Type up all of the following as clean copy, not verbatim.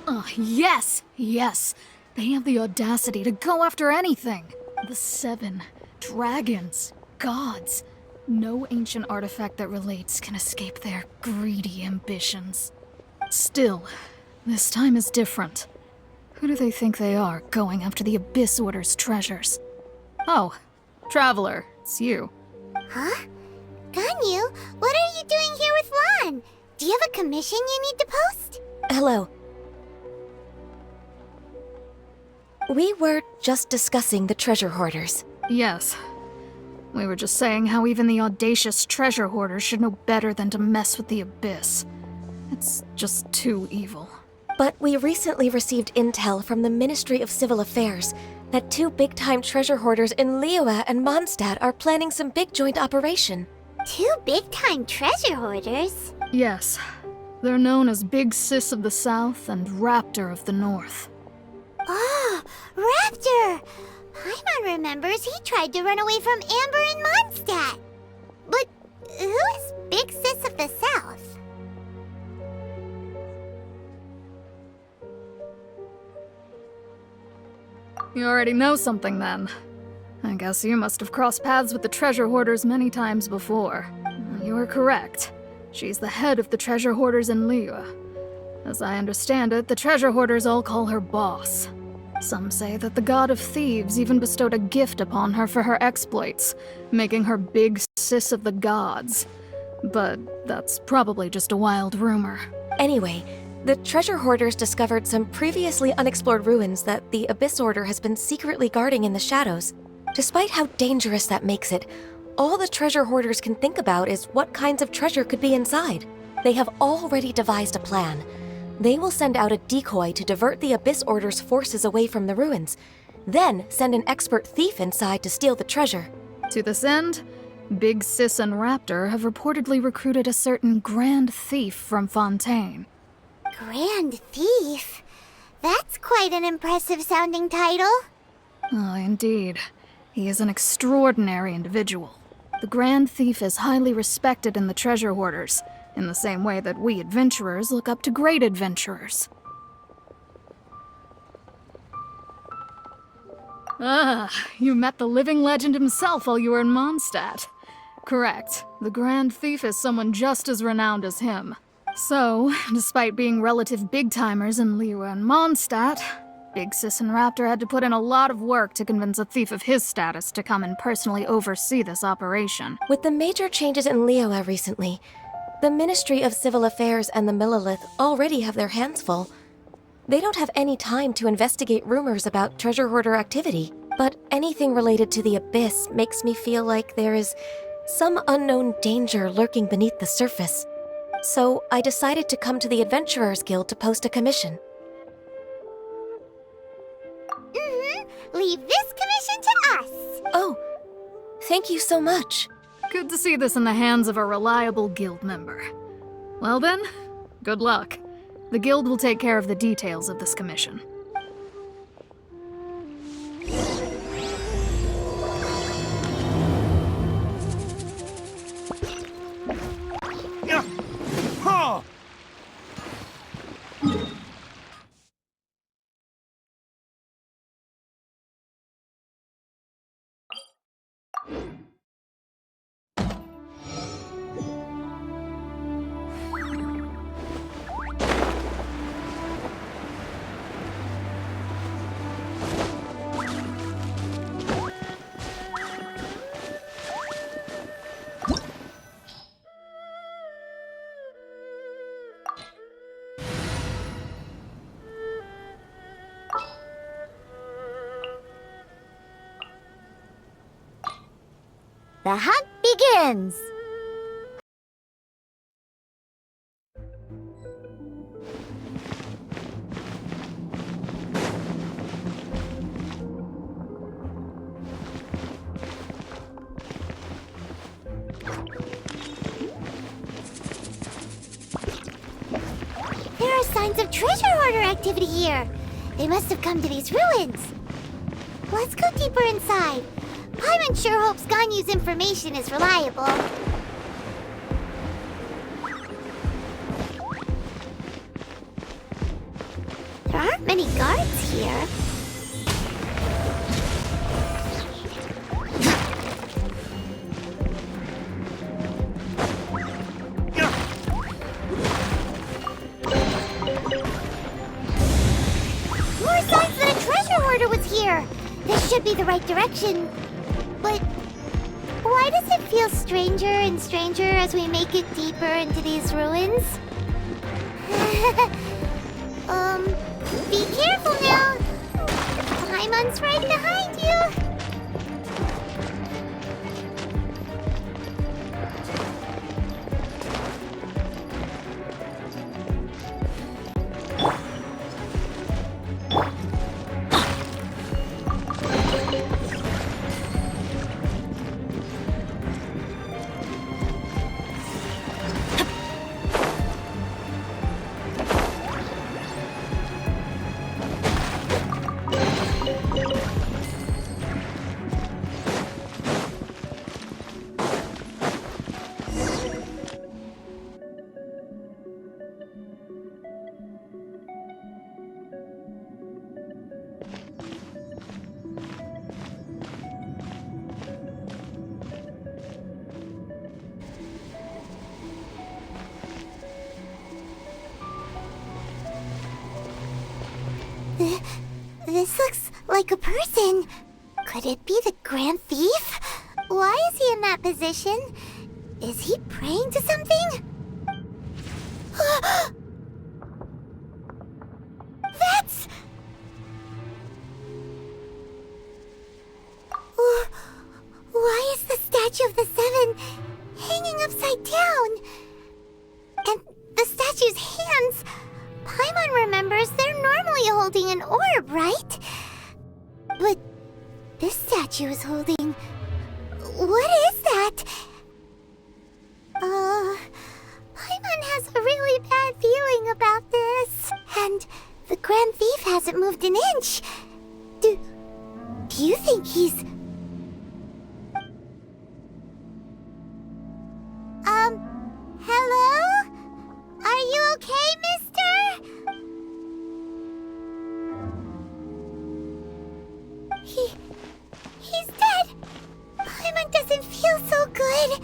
Oh, yes! Yes! They have the audacity to go after anything! The 7 dragons, gods. No ancient artifact that relates can escape their greedy ambitions. Still, this time is different. Who do they think they are, going after the Abyss Order's treasures? Oh, Traveler, it's you. Huh? Ganyu, what are you doing here with Lan? Do you have a commission you need to post? Hello. We were just discussing the treasure hoarders. Yes. We were just saying how even the audacious treasure hoarders should know better than to mess with the Abyss. It's just too evil. But we recently received intel from the Ministry of Civil Affairs that 2 big-time treasure hoarders in Liyue and Mondstadt are planning some big joint operation. 2 big-time treasure hoarders? Yes. They're known as Big Sis of the South and Raptor of the North. Oh, Raptor! Paimon remembers he tried to run away from Amber in Mondstadt. But who is Big Sis of the South? You already know something then. I guess you must have crossed paths with the treasure hoarders many times before. You are correct. She's the head of the treasure hoarders in Liyue. As I understand it, the treasure hoarders all call her boss. Some say that the god of thieves even bestowed a gift upon her for her exploits, making her Big Sis of the gods. But that's probably just a wild rumor. Anyway, the treasure hoarders discovered some previously unexplored ruins that the Abyss Order has been secretly guarding in the shadows. Despite how dangerous that makes it, all the treasure hoarders can think about is what kinds of treasure could be inside. They have already devised a plan. They will send out a decoy to divert the Abyss Order's forces away from the ruins, then send an expert thief inside to steal the treasure. To this end, Big Sis and Raptor have reportedly recruited a certain Grand Thief from Fontaine. Grand Thief? That's quite an impressive sounding title. Oh, indeed. He is an extraordinary individual. The Grand Thief is highly respected in the treasure hoarders, in the same way that we adventurers look up to great adventurers. Ah, you met the living legend himself while you were in Mondstadt. Correct. The Grand Thief is someone just as renowned as him. So, despite being relative big-timers in Liyue and Mondstadt, Big Sis and Raptor had to put in a lot of work to convince a thief of his status to come and personally oversee this operation. With the major changes in Liyue recently, the Ministry of Civil Affairs and the Millelith already have their hands full. They don't have any time to investigate rumors about treasure hoarder activity, but anything related to the Abyss makes me feel like there is some unknown danger lurking beneath the surface. So I decided to come to the Adventurers Guild to post a commission. Leave this commission to us. Oh, thank you so much. Good to see this in the hands of a reliable guild member. Well then, good luck. The guild will take care of the details of this commission. The hunt begins! There are signs of treasure hoarder activity here. They must have come to these ruins. Let's go deeper inside. Paimon sure hopes Ganyu's information is reliable. There aren't many guards here. More signs that a treasure hoarder was here. This should be the right direction. But why does it feel stranger and stranger as we make it deeper into these ruins? Be careful now. Paimon's right behind you. This looks like a person. Could it be the Grand Thief? Why is he in that position? Is he praying to something? That's... Why is the statue of the Seven hanging upside down? And the statue's hands... Paimon remembers they're normally holding an orb, right? But this statue is holding... What is that? Paimon has a really bad feeling about this. And the Grand Thief hasn't moved an inch. Do you think he's... Hello? Are you okay, mister? He's dead. Paimon doesn't feel so good.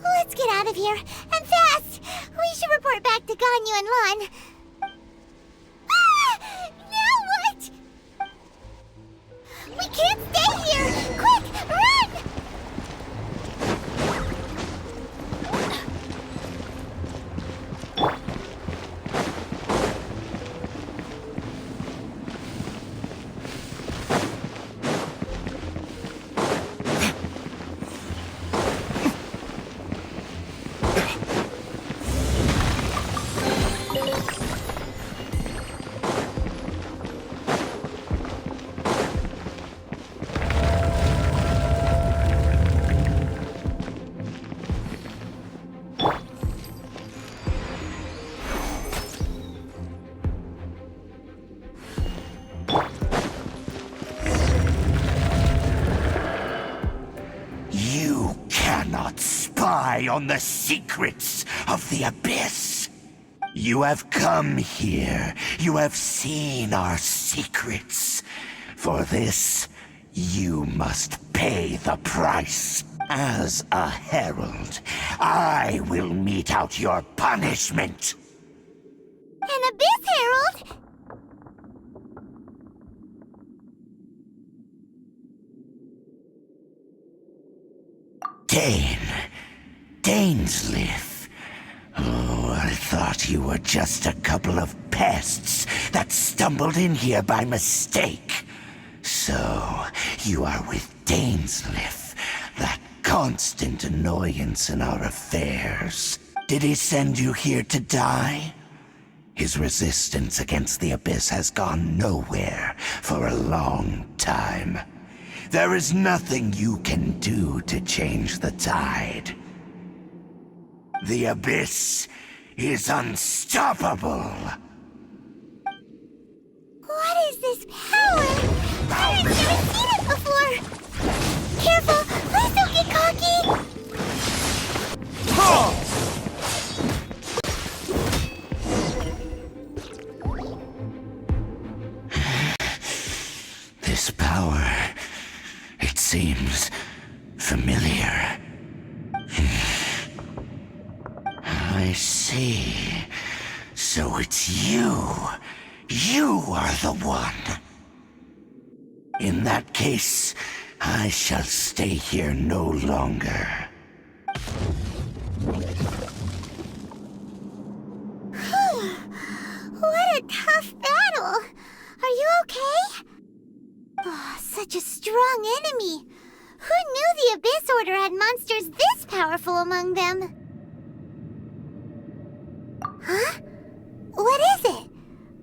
Let's get out of here, and fast! We should report back to Ganyu and Lan. Now what? We can't stay here! Quick, run! On the secrets of the Abyss. You have come here. You have seen our secrets. For this, you must pay the price. As a herald, I will mete out your punishment. An Abyss herald? Deinsleif. Oh, I thought you were just a couple of pests that stumbled in here by mistake. So, you are with Deinsleif, that constant annoyance in our affairs. Did he send you here to die? His resistance against the Abyss has gone nowhere for a long time. There is nothing you can do to change the tide. The Abyss is unstoppable. What is this power? I've never seen it before! Careful! Please don't get cocky! This power, it seems familiar. I see. So it's you. You are the one. In that case, I shall stay here no longer. What a tough battle! Are you okay? Oh, such a strong enemy! Who knew the Abyss Order had monsters this powerful among them? Huh? What is it?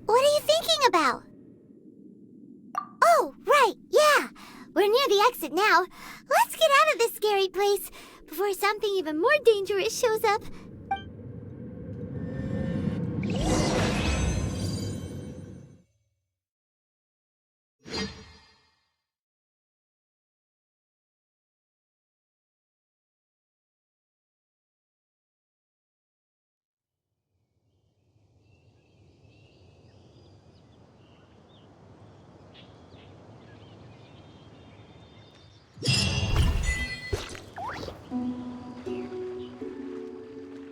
What are you thinking about? Oh, right, yeah! We're near the exit now. Let's get out of this scary place before something even more dangerous shows up.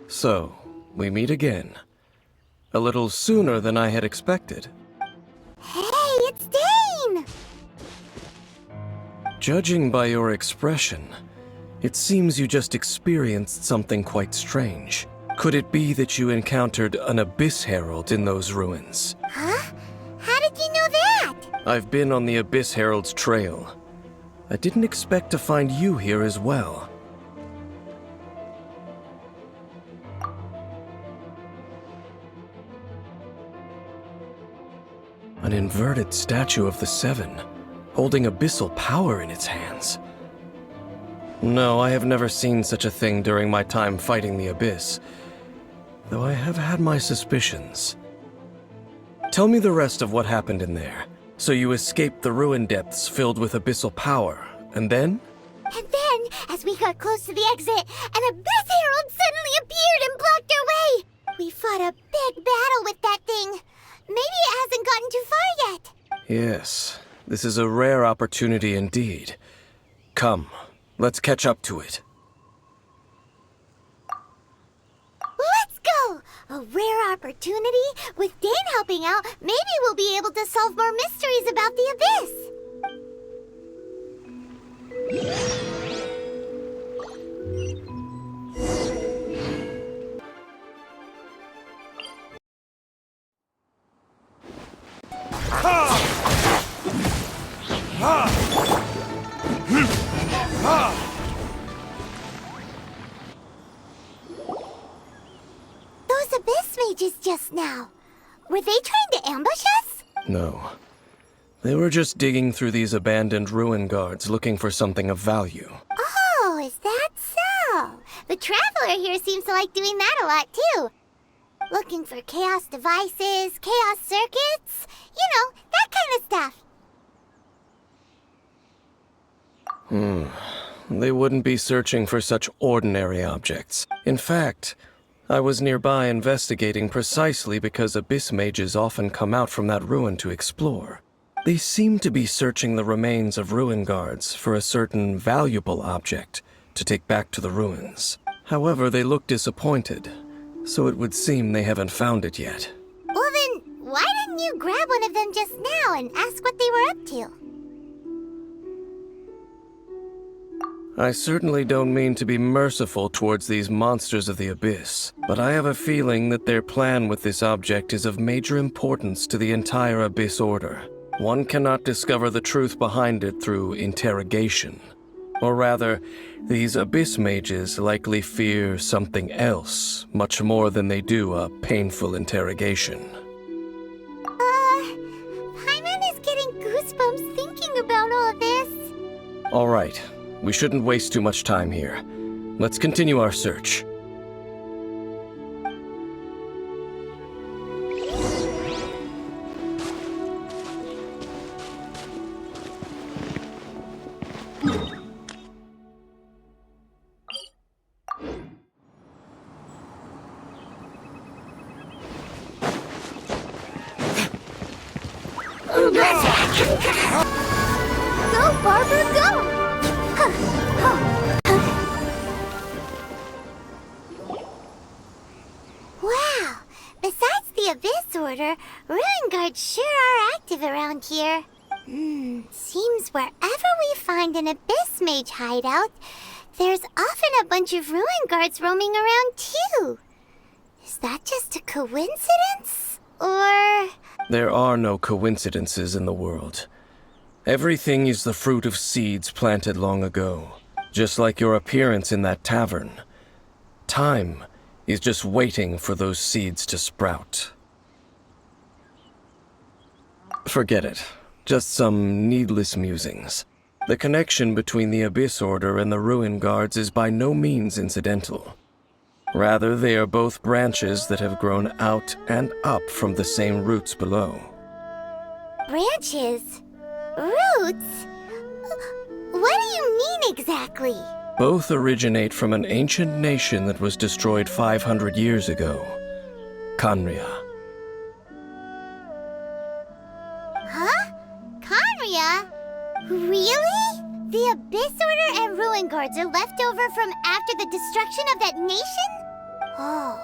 So, we meet again. A little sooner than I had expected. Hey, it's Dane! Judging by your expression, it seems you just experienced something quite strange. Could it be that you encountered an Abyss Herald in those ruins? Huh? How did you know that? I've been on the Abyss Herald's trail. I didn't expect to find you here as well. An inverted statue of the Seven, holding abyssal power in its hands. No, I have never seen such a thing during my time fighting the Abyss, though I have had my suspicions. Tell me the rest of what happened in there. So you escaped the ruin depths filled with abyssal power, and then? And then, as we got close to the exit, an Abyss Herald suddenly appeared and blocked our way! We fought a big battle with that thing. Maybe it hasn't gotten too far yet. Yes, this is a rare opportunity indeed. Come, let's catch up to it. Let's go! A rare opportunity? With Dane helping out, maybe we'll be able to solve more mysteries about the Abyss. Those Abyss mages just now. Were they trying to ambush us? No. They were just digging through these abandoned ruin guards looking for something of value. Oh, is that so? The Traveler here seems to like doing that a lot, too. Looking for chaos devices, chaos circuits, you know, that kind of stuff. They wouldn't be searching for such ordinary objects. In fact, I was nearby investigating precisely because Abyss mages often come out from that ruin to explore. They seem to be searching the remains of ruin guards for a certain valuable object to take back to the ruins. However, they look disappointed, so it would seem they haven't found it yet. Well then, why didn't you grab one of them just now and ask what they were up to? I certainly don't mean to be merciful towards these monsters of the Abyss, but I have a feeling that their plan with this object is of major importance to the entire Abyss Order. One cannot discover the truth behind it through interrogation. Or rather, these Abyss mages likely fear something else, much more than they do a painful interrogation. Paimon is getting goosebumps thinking about all this. All right, we shouldn't waste too much time here. Let's continue our search. Go, Barber, go! Wow! Besides the Abyss Order, Ruin Guards sure are active around here. Seems wherever we find an Abyss Mage hideout, there's often a bunch of Ruin Guards roaming around too. Is that just a coincidence? Or... There are no coincidences in the world. Everything is the fruit of seeds planted long ago, just like your appearance in that tavern. Time is just waiting for those seeds to sprout. Forget it. Just some needless musings. The connection between the Abyss Order and the Ruin Guards is by no means incidental. Rather, they are both branches that have grown out and up from the same roots below. Branches? Roots? What do you mean exactly? Both originate from an ancient nation that was destroyed 500 years ago. Khaenri'ah. Huh? Khaenri'ah? Really? The Abyss Order and Ruin Guards are left over from after the destruction of that nation? Oh,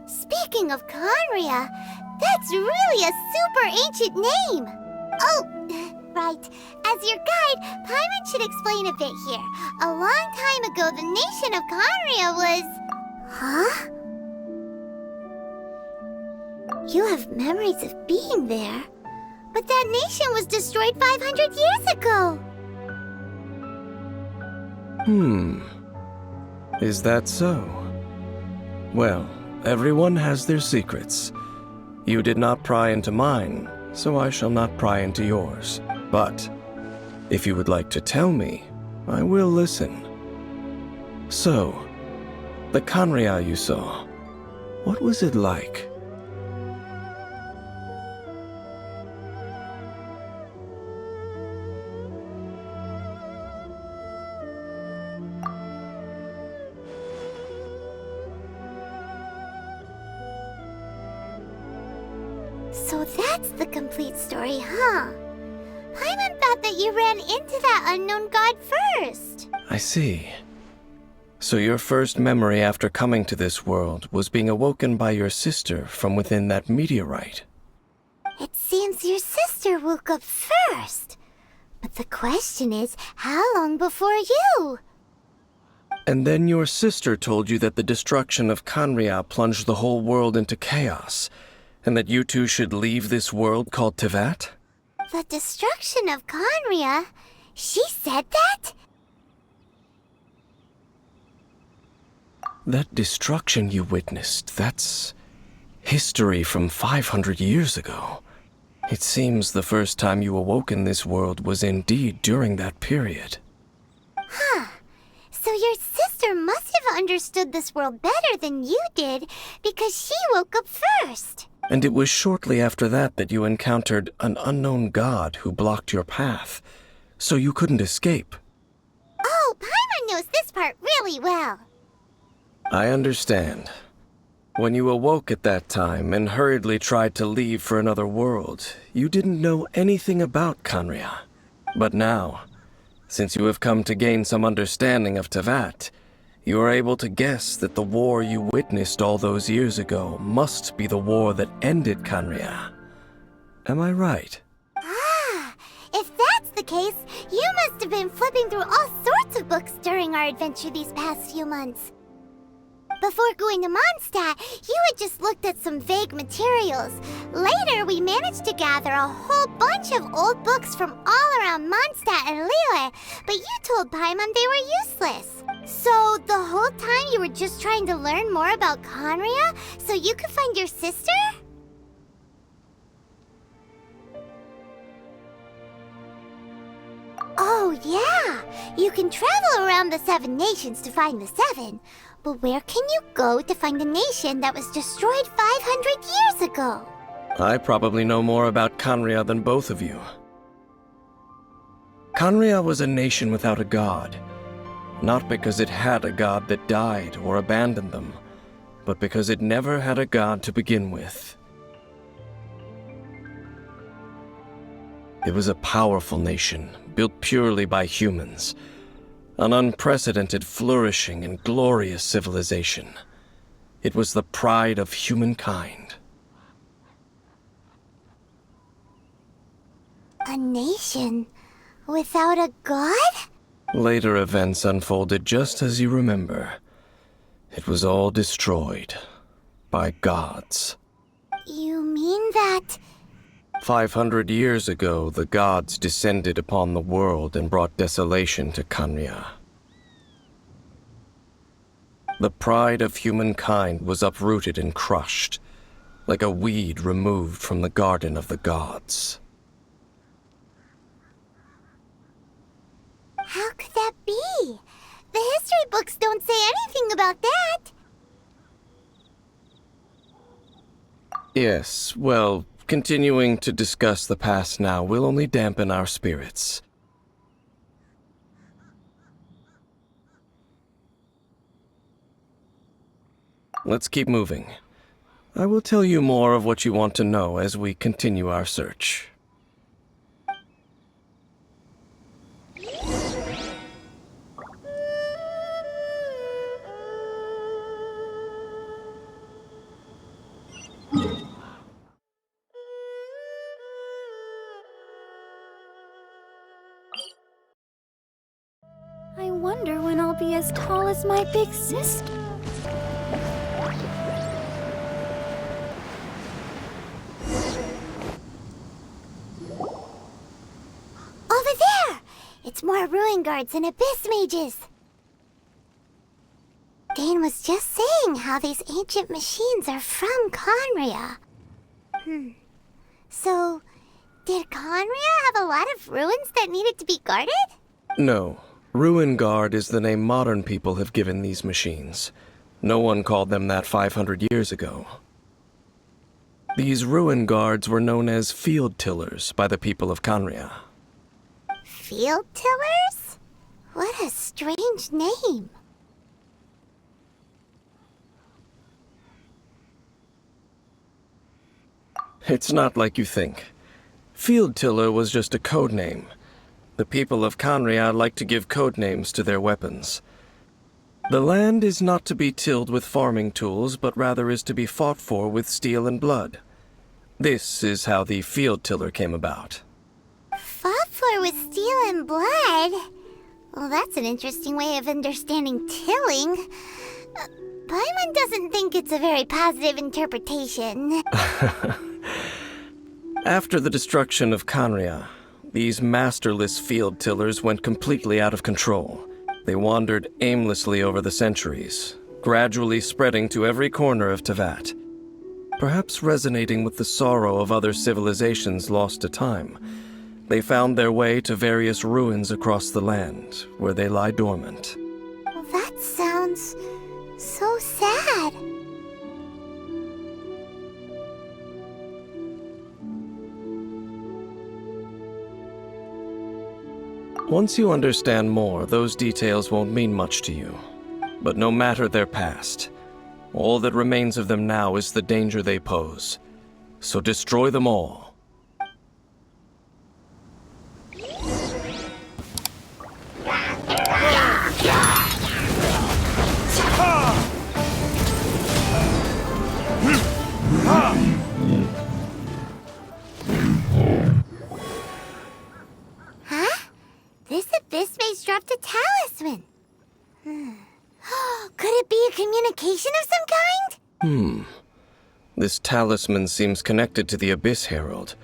speaking of Khaenri'ah, that's really a super ancient name. Oh, right. As your guide, Paimon should explain a bit here. A long time ago, the nation of Khaenri'ah was... Huh? You have memories of being there. But that nation was destroyed 500 years ago. Is that so? Well, everyone has their secrets. You did not pry into mine, so I shall not pry into yours. But if you would like to tell me, I will listen. So, the Khaenri'ah you saw, what was it like? So that's the complete story, huh? Paimon thought that you ran into that unknown god first. I see. So your first memory after coming to this world was being awoken by your sister from within that meteorite. It seems your sister woke up first. But the question is, how long before you? And then your sister told you that the destruction of Khaenri'ah plunged the whole world into chaos, and that you two should leave this world called Teyvat? The destruction of Khaenri'ah? She said that? That destruction you witnessed, that's history from 500 years ago. It seems the first time you awoke in this world was indeed during that period. Huh. So your sister must have understood this world better than you did, because she woke up first. And it was shortly after that that you encountered an unknown god who blocked your path, so you couldn't escape. Oh, Paimon knows this part really well. I understand. When you awoke at that time and hurriedly tried to leave for another world, you didn't know anything about Khaenri'ah. But now, since you have come to gain some understanding of Teyvat, you are able to guess that the war you witnessed all those years ago must be the war that ended Khaenri'ah. Am I right? Ah, if that's the case, you must have been flipping through all sorts of books during our adventure these past few months. Before going to Mondstadt, you had just looked at some vague materials. Later, we managed to gather a whole bunch of old books from all around Mondstadt and Liyue, but you told Paimon they were useless. So, the whole time you were just trying to learn more about Khaenri'ah so you could find your sister? Oh, yeah! You can travel around the 7 nations to find the 7. But where can you go to find a nation that was destroyed 500 years ago? I probably know more about Khaenri'ah than both of you. Khaenri'ah was a nation without a god. Not because it had a god that died or abandoned them, but because it never had a god to begin with. It was a powerful nation, built purely by humans. An unprecedented, flourishing, and glorious civilization. It was the pride of humankind. A nation without a god? Later events unfolded just as you remember. It was all destroyed by gods. You mean that... 500 years ago, the gods descended upon the world and brought desolation to Kanya. The pride of humankind was uprooted and crushed, like a weed removed from the garden of the gods. How could that be? The history books don't say anything about that. Yes, well, continuing to discuss the past now will only dampen our spirits. Let's keep moving. I will tell you more of what you want to know as we continue our search. I wonder when I'll be as tall as my big sister. Over there! It's more ruin guards and abyss mages. Dane was just saying how these ancient machines are from Conria. So, did Conria have a lot of ruins that needed to be guarded? No. Ruin Guard is the name modern people have given these machines. No one called them that 500 years ago. These Ruin Guards were known as Field Tillers by the people of Conria. Field Tillers? What a strange name. It's not like you think. Field Tiller was just a code name. The people of Conria like to give code names to their weapons. The land is not to be tilled with farming tools, but rather is to be fought for with steel and blood. This is how the Field Tiller came about. Fought for with steel and blood? Well, that's an interesting way of understanding tilling. Paimon doesn't think it's a very positive interpretation. After the destruction of Conria, these masterless field tillers went completely out of control. They wandered aimlessly over the centuries, gradually spreading to every corner of Teyvat. Perhaps resonating with the sorrow of other civilizations lost to time, they found their way to various ruins across the land, where they lie dormant. Well, that sounds so sad. Once you understand more, those details won't mean much to you. But no matter their past, all that remains of them now is the danger they pose. So destroy them all. This abyss mage dropped a talisman. Could it be a communication of some kind? This talisman seems connected to the Abyss Herald.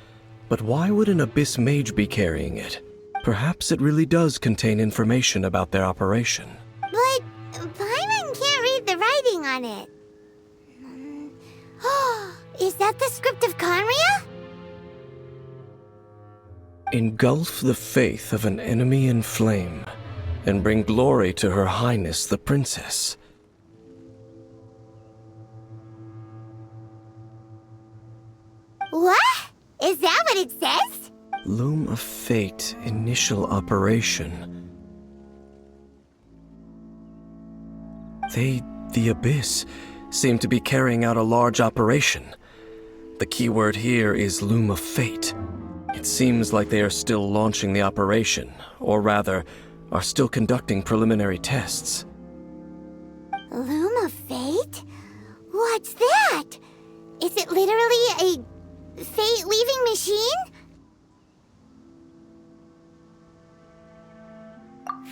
But why would an Abyss Mage be carrying it? Perhaps it really does contain information about their operation. But Paimon can't read the writing on it. Is that the script of Conria? Engulf the faith of an enemy in flame, and bring glory to Her Highness the Princess. What? Is that what it says? Loom of Fate, initial operation. The Abyss, seem to be carrying out a large operation. The keyword here is Loom of Fate. It seems like they are still launching the operation, or rather, are still conducting preliminary tests. Loom of Fate? What's that? Is it literally a fate-weaving machine?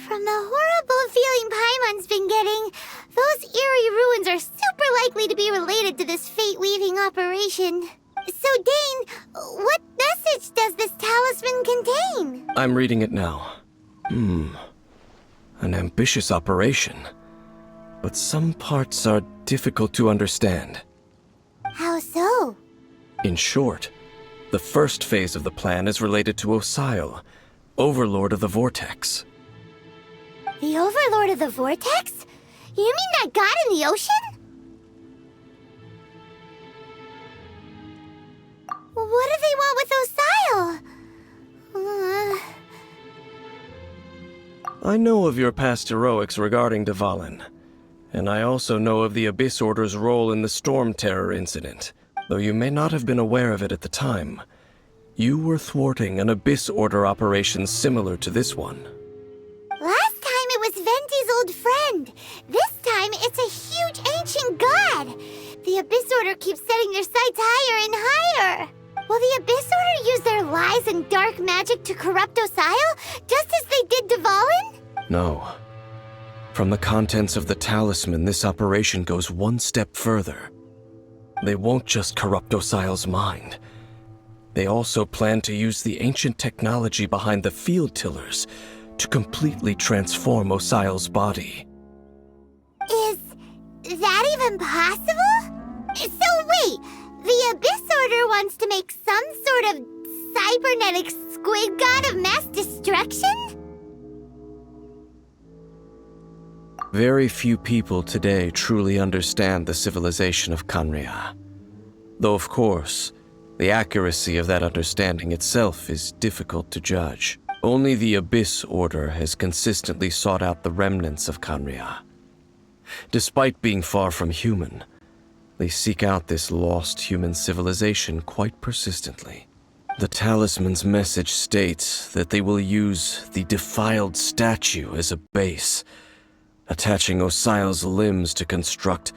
From the horrible feeling Paimon's been getting, those eerie ruins are super likely to be related to this fate-weaving operation. So, Dane, what message does this talisman contain? I'm reading it now. An ambitious operation. But some parts are difficult to understand. How so? In short, the first phase of the plan is related to Osile, Overlord of the Vortex. The Overlord of the Vortex? You mean that god in the ocean? What do they want with Osile? I know of your past heroics regarding Dvalin, and I also know of the Abyss Order's role in the Storm Terror incident. Though you may not have been aware of it at the time, you were thwarting an Abyss Order operation similar to this one. Last time it was Venti's old friend. This time it's a huge ancient god. The Abyss Order keeps setting their sights higher and higher. Will the Abyss Order use their lies and dark magic to corrupt Osile, just as they did Dvalin? No. From the contents of the talisman, this operation goes one step further. They won't just corrupt Osile's mind. They also plan to use the ancient technology behind the field tillers to completely transform Osile's body. Is that even possible? So wait, the Abyss Order wants to make some sort of cybernetic squid god of mass destruction? Very few people today truly understand the civilization of Khaenri'ah. Though of course, the accuracy of that understanding itself is difficult to judge. Only the Abyss Order has consistently sought out the remnants of Khaenri'ah. Despite being far from human, they seek out this lost human civilization quite persistently. The talisman's message states that they will use the defiled statue as a base, attaching Osile's limbs to construct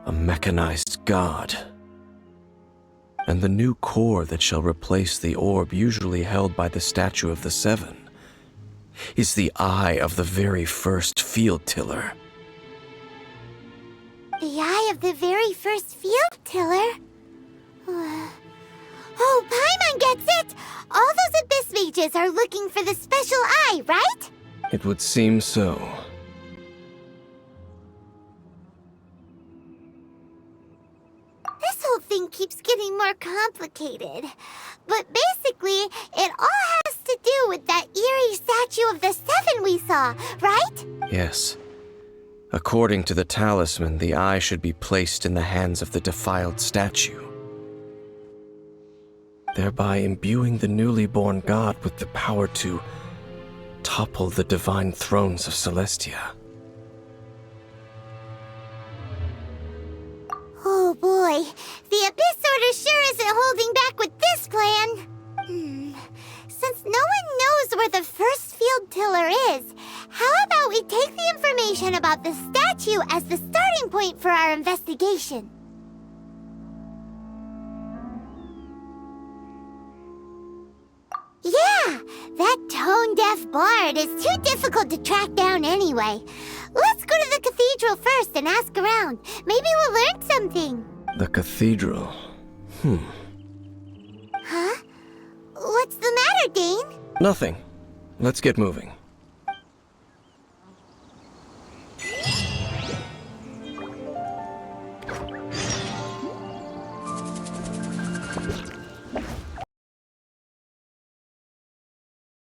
a mechanized god. And the new core that shall replace the orb usually held by the Statue of the Seven is the eye of the very first field tiller. The eye of the very first field tiller? Oh, Paimon gets it! All those Abyss mages are looking for the special eye, right? It would seem so. This whole thing keeps getting more complicated. But basically, it all has to do with that eerie statue of the Seven we saw, right? Yes. According to the talisman, the eye should be placed in the hands of the defiled statue, thereby imbuing the newly born god with the power to topple the divine thrones of Celestia. Oh boy, the Abyss Order sure isn't holding back with this plan. Since no one knows where the first field tiller is, how about we take the information about the statue as the starting point for our investigation? Yeah, that tone-deaf bard is too difficult to track down anyway. Let's go to the cathedral first and ask around. Maybe we'll learn something. The cathedral. Huh? What's the matter, Dane? Nothing. Let's get moving.